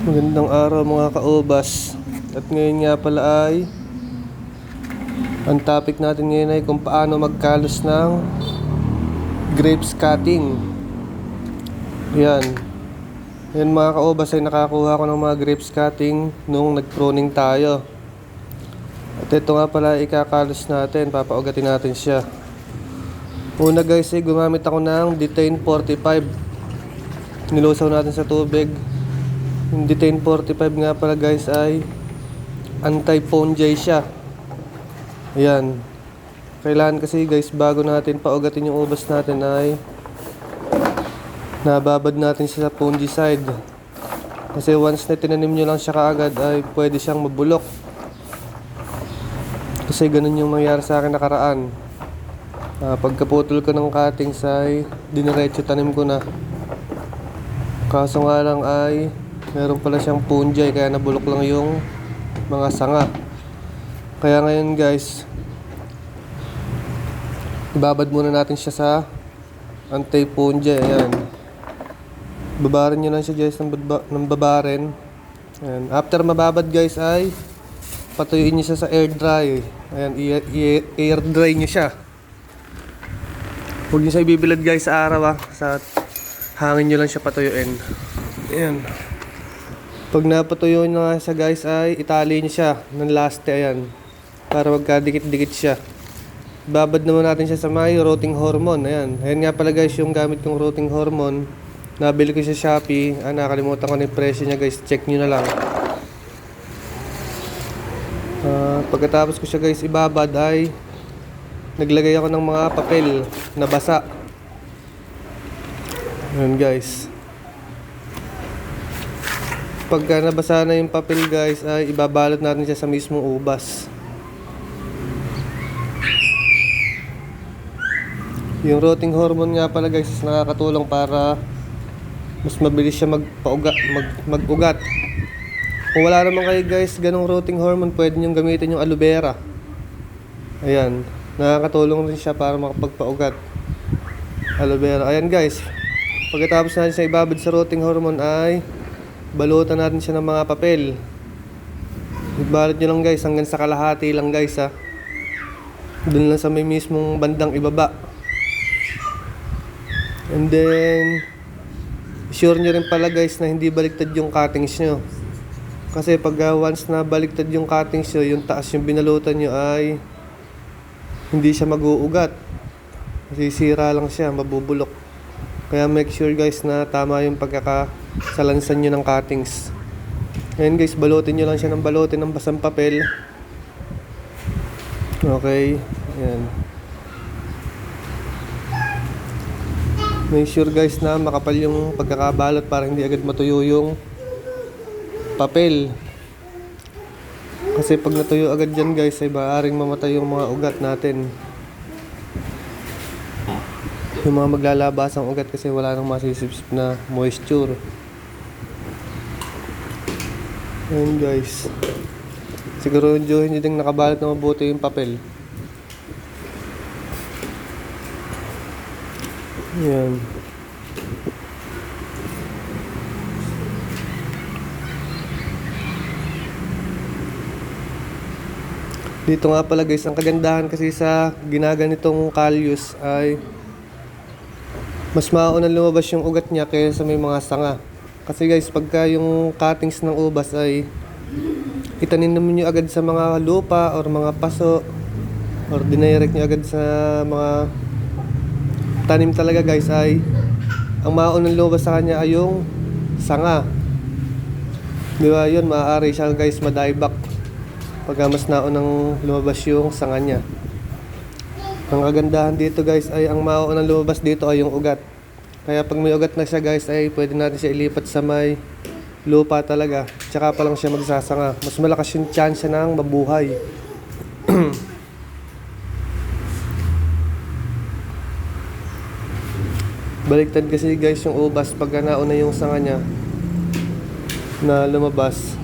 Magandang araw mga kaubas. At ngayon nga pala ay ang topic natin ngayon ay kung paano magkalos ng grapes cutting. Yan mga kaubas ay nakakuha ko ng mga grapes cutting nung nag-pruning tayo. At ito nga pala ikakalos natin, papaugatin natin siya. Una guys ay gumamit ako ng Detain 45. Nilusaw natin sa tubig. Yung Detain 45 nga pala guys ay anti-fungi siya. Ayan. Kailangan kasi guys bago natin paugatin yung ubas natin ay nababad natin siya sa fungicide. Kasi once na tinanim nyo lang siya kaagad ay pwede siyang mabulok. Kasi ganun yung nangyari sa akin nakaraan. Pagkaputol ko ng cuttings ay diniretso tanim ko na. Kaso nga lang ay meron pala siyang fungi kaya nabulok lang yung mga sanga. Kaya ngayon guys, ibabad muna natin siya sa anti-fungi. Ayan. Babarin nyo lang siya guys ng babarin. Ayan. After mababad guys ay patuyuin nyo siya sa air dry. Ayan, air dry nyo siya. Huwag nyo siya ibibilad guys sa araw sa hangin nyo lang siya patuyuin. Ayan. Pag napatuyo na siya guys ay itali niyo siya ng laste, ayan, para magkadikit-dikit siya. Babad naman natin siya sa may rotting hormone. Ayan nga pala guys yung gamit kong rotting hormone. Nabili ko sa Shopee. Nakalimutan ko na yung presyo niya guys, check nyo na lang. Pagkatapos ko siya guys ibabad ay naglagay ako ng mga papel na basa. Ayan guys. Pagka nabasa na yung papel guys ay ibabalot natin siya sa mismong ubas. Yung rotting hormone nga pala guys is nakakatulong para mas mabilis siya mag-ugat. Kung wala naman kayo guys ganong rotting hormone, pwede nyo gamitin yung aloe vera. Ayan, nakakatulong rin siya para makapagpaugat. Aloe vera. Ayan guys, pagkatapos natin siya ibabad sa rotting hormone ay balutan natin siya ng mga papel. Ibalot nyo lang guys hanggang sa kalahati lang guys Doon lang sa may mismong bandang ibaba. And then sure nyo rin pala guys na hindi baliktad yung cuttings nyo. Kasi pag once na baliktad yung cuttings nyo, yung taas yung binalutan nyo ay hindi siya mag-uugat. Sisira lang siya, mabubulok. Kaya make sure guys na tama yung pagkakasalansan nyo ng cuttings. Ayan guys, balutin nyo lang siya ng balutin ng basang papel. Okay, ayan. Make sure guys na makapal yung pagkakabalot para hindi agad matuyo yung papel. Kasi pag natuyo agad dyan guys ay maaaring mamatay yung mga ugat natin. Yung mga maglalabas ang ugat kasi wala nang masisipsip na moisture. Ayan guys, siguro nyo din nakabalot na mabuti yung papel. Ayan. Dito nga pala guys, ang kagandahan kasi sa ginaganitong kalyus ay mas maunang lumabas yung ugat niya kaysa sa may mga sanga. Kasi guys, pagka yung cuttings ng ubas ay itanim naman nyo agad sa mga lupa or mga paso or dinirect nyo agad sa mga tanim talaga guys, ay ang maunang lumabas sa kanya ay yung sanga. Diba yun, maaari siya guys ma-dieback pagka mas naunang lumabas yung sanga niya. Ang kagandahan dito guys ay ang maunang lumabas dito ay yung ugat. Kaya pag may ugat na siya guys ay pwede natin siya ilipat sa may lupa talaga. Tsaka pa lang siya magsasanga. Mas malakas yung chance ng mabuhay. Baliktad kasi guys yung ubas pagka nauna yung sanga niya na lumabas.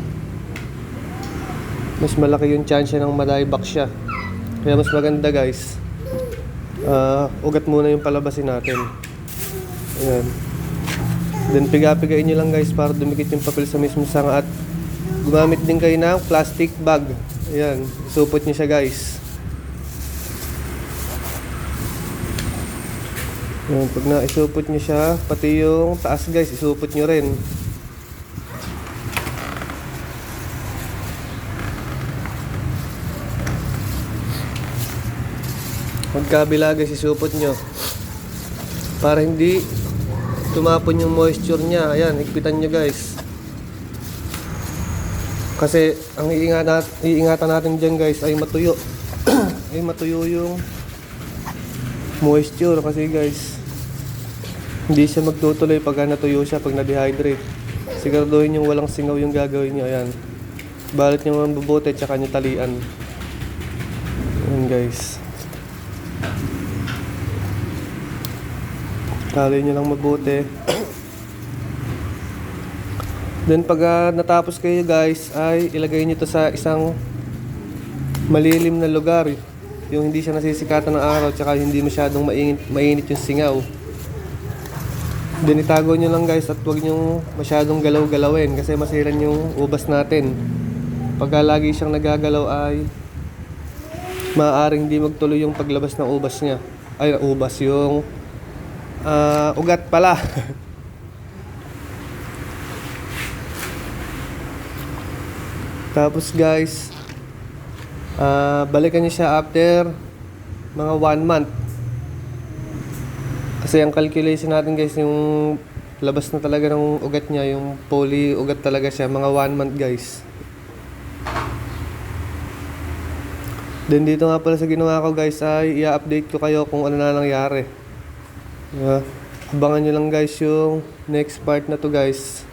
Mas malaki yung chance ng ma-dieback siya. Kaya mas maganda guys, ugat muna yung palabasin natin. Ayan. Then piga-pigain nyo lang guys para dumikit yung papel sa mismo sanga, at gumamit din kayo ng plastic bag. Ayan, isupot nyo siya guys. Ayan, pag naisupot nyo siya, pati yung taas guys, isupot nyo rin. Magkabila guys, isupot nyo para hindi tumapon yung moisture nya. Ayan, higpitan nyo guys. Kasi ang iingatan natin dyan guys ay matuyo. Ay matuyo yung moisture, kasi guys hindi siya magtutuloy pag natuyo siya, pag na-dehydrate. Siguraduhin yung walang singaw yung gagawin nyo. Ayan, balit nyo mabubuti tsaka nyo talian. Ayan guys, tali nyo lang mabuti. Then pag natapos kayo guys, ay ilagay nyo to sa isang malilim na lugar, yung hindi siya nasisikatan ng araw tsaka hindi masyadong mainit yung singaw. Then itago nyo lang guys, at huwag nyo masyadong galaw-galawin kasi masiran yung ubas natin. Pagka lagi siyang nagagalaw ay maaaring hindi magtuloy yung paglabas ng ubas niya. Ay, ubas yung ugat pala. Tapos guys, balikan niyo siya after mga 1 month. Kasi ang calculation natin guys, yung labas na talaga ng ugat niya, yung poly ugat talaga siya, mga 1 month guys. Then dito nga pala sa ginawa ko guys, ay i-update ko kayo kung ano na nangyari. Abangan nyo lang guys yung next part na to guys.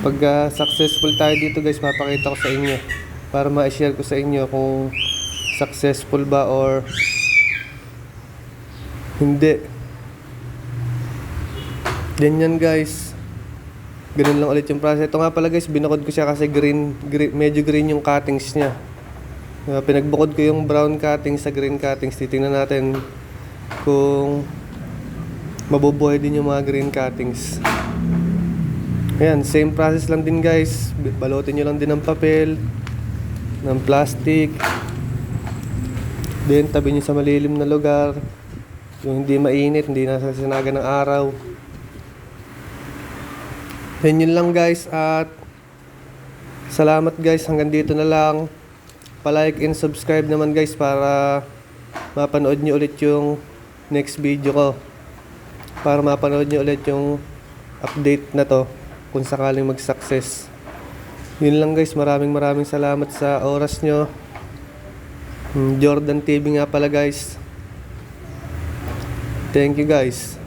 Pag successful tayo dito guys, papakita ko sa inyo para ma-share ko sa inyo kung successful ba or hindi. Ganyan guys, ganun lang ulit yung process. Ito nga pala guys, binukod ko siya kasi green, medyo green yung cuttings nya. Pinagbukod ko yung brown cuttings sa green cuttings. Titingnan natin kung mabubuhay din yung mga green cuttings. Ayan, same process lang din guys. Balutin nyo lang din ng papel, ng plastic. Then tabi nyo sa malilim na lugar, yung hindi mainit, hindi nasasanagan ng araw. Then yun lang guys, at salamat guys, hanggang dito na lang. Pa-like and subscribe naman guys para mapanood nyo ulit yung next video ko, para mapanood nyo ulit yung update na to kung sakaling mag-success. Yun lang guys, maraming salamat sa oras nyo. Jordan TV nga pala guys. Thank you guys.